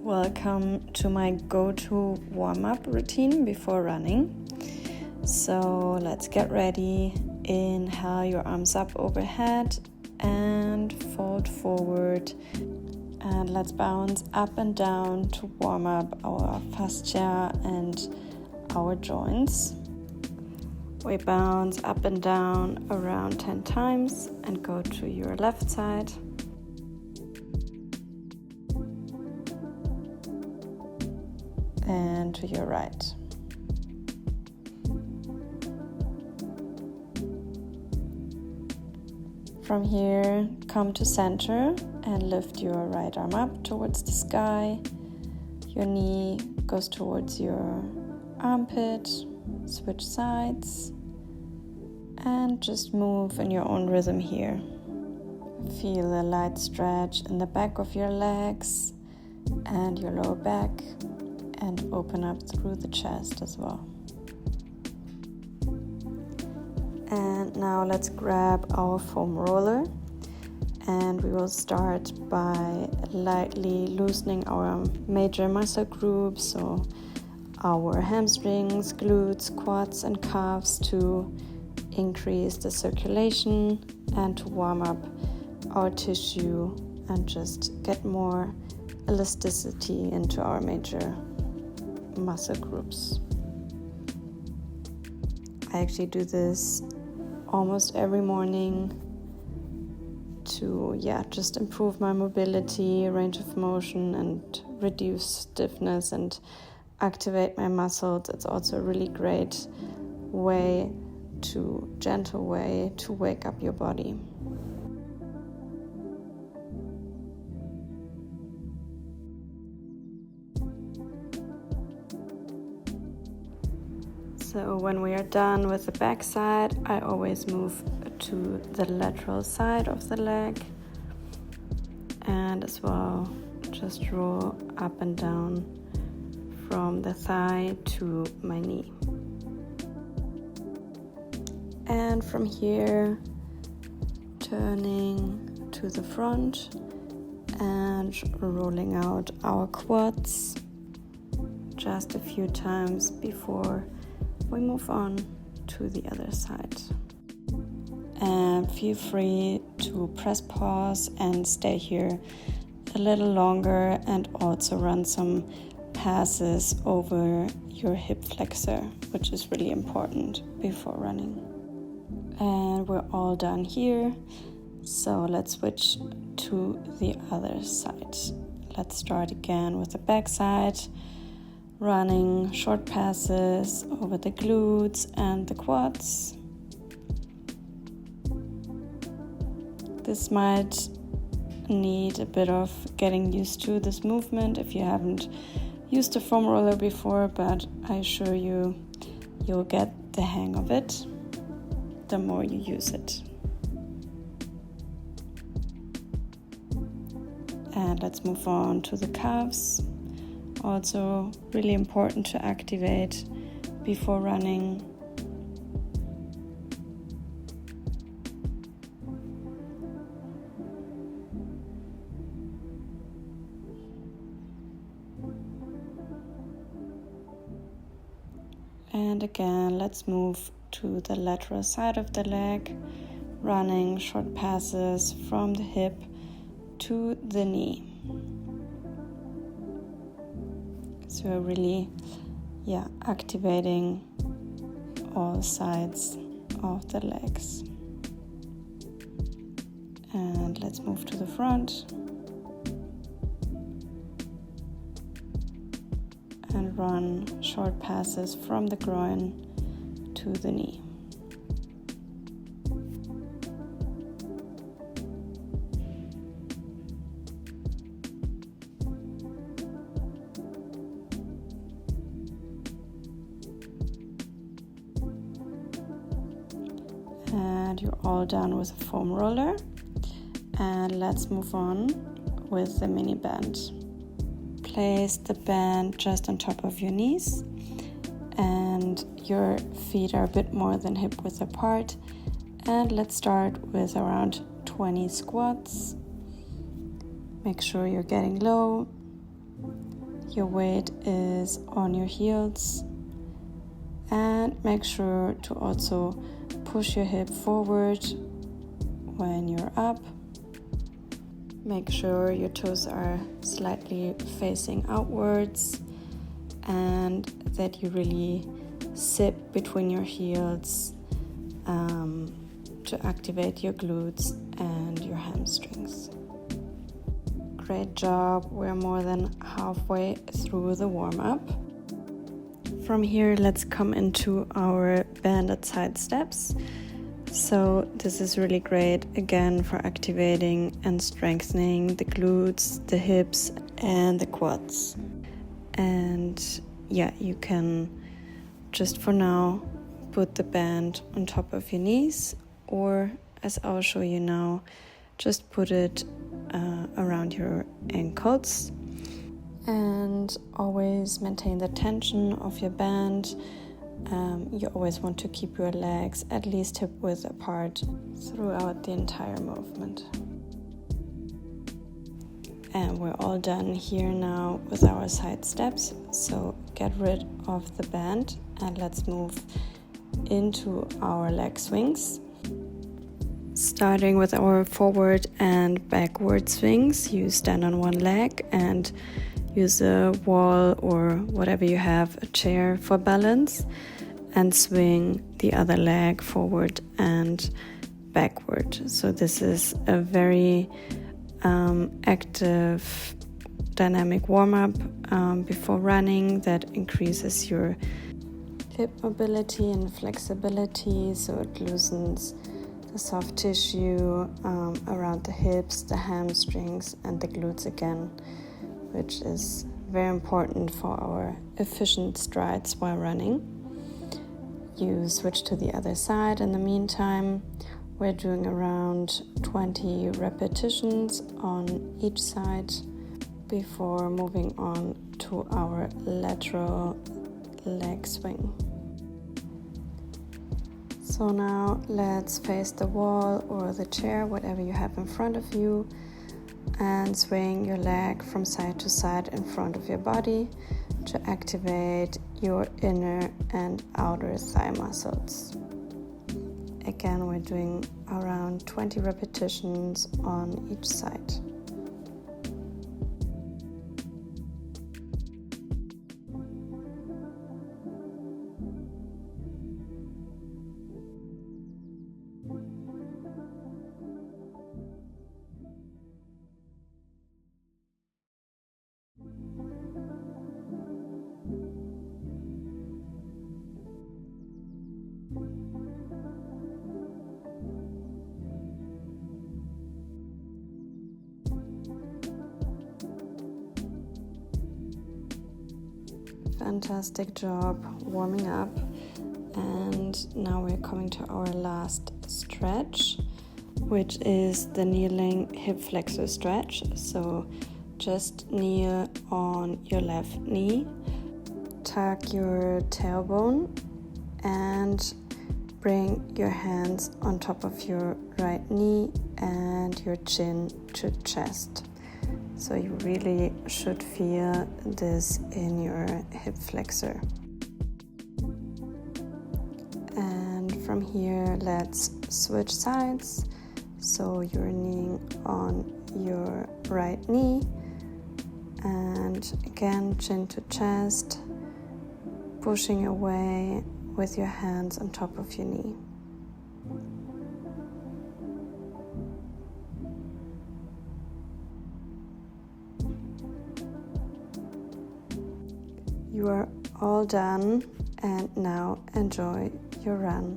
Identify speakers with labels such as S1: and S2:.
S1: Welcome to my go-to warm-up routine before running. So let's get ready. Inhale your arms up overhead and fold forward. And let's bounce up and down to warm up our fascia and our joints. We bounce up and down around 10 times and go to your left side. And to your right. From here, come to center and lift your right arm up towards the sky. Your knee goes towards your armpit. Switch sides and just move in your own rhythm here. Feel a light stretch in the back of your legs and your lower back, and open up through the chest as well. And now let's grab our foam roller, and we will start by lightly loosening our major muscle groups, so our hamstrings, glutes, quads and calves, to increase the circulation and to warm up our tissue and just get more elasticity into our major muscle groups. I actually do this almost every morning to just improve my mobility, range of motion, and reduce stiffness and activate my muscles. It's also a really great gentle way to wake up your body. So when we are done with the back side, I always move to the lateral side of the leg, and as well just roll up and down from the thigh to my knee. And from here, turning to the front and rolling out our quads just a few times before we move on to the other side. And feel free to press pause and stay here a little longer, and also run some passes over your hip flexor, which is really important before running. And we're all done here, so let's switch to the other side. Let's start again with the back side, running short passes over the glutes and the quads. This might need a bit of getting used to this movement if you haven't used a foam roller before, but I assure you, you'll get the hang of it the more you use it. And let's move on to the calves. Also really important to activate before running. And again, let's move to the lateral side of the leg, running short passes from the hip to the knee. So really, activating all sides of the legs. And let's move to the front. And run short passes from the groin to the knee. And you're all done with the foam roller. And let's move on with the mini band. Place the band just on top of your knees, and your feet are a bit more than hip width apart. And let's start with around 20 squats. Make sure you're getting low your weight is on your heels, and make sure to also push your hip forward when you're up. Make sure your toes are slightly facing outwards and that you really sit between your heels to activate your glutes and your hamstrings. Great job. We're more than halfway through the warm-up. From here, let's come into our banded side steps. So this is really great again for activating and strengthening the glutes, the hips, and the quads. And yeah, you can just for now put the band on top of your knees, or as I'll show you now, just put it around your ankles, and always maintain the tension of your band. You always want to keep your legs at least hip width apart throughout the entire movement. And we're all done here now with our side steps, so get rid of the band and let's move into our leg swings. Starting with our forward and backward swings, you stand on one leg and use a wall or whatever you have, a chair for balance, and swing the other leg forward and backward. So this is a very active, dynamic warm-up before running that increases your hip mobility and flexibility, so it loosens the soft tissue around the hips, the hamstrings, and the glutes again, which is very important for our efficient strides while running. You switch to the other side. In the meantime, we're doing around 20 repetitions on each side before moving on to our lateral leg swing. So now let's face the wall or the chair, whatever you have in front of you, and swing your leg from side to side in front of your body to activate your inner and outer thigh muscles. Again, we're doing around 20 repetitions on each side. Fantastic job warming up, and now we're coming to our last stretch, which is the kneeling hip flexor stretch. So just kneel on your left knee, tuck your tailbone, and bring your hands on top of your right knee and your chin to chest. So you really should feel this in your hip flexor. And from here, let's switch sides. So you're kneeling on your right knee, and again, chin to chest, pushing away with your hands on top of your knee. You are all done, and now enjoy your run.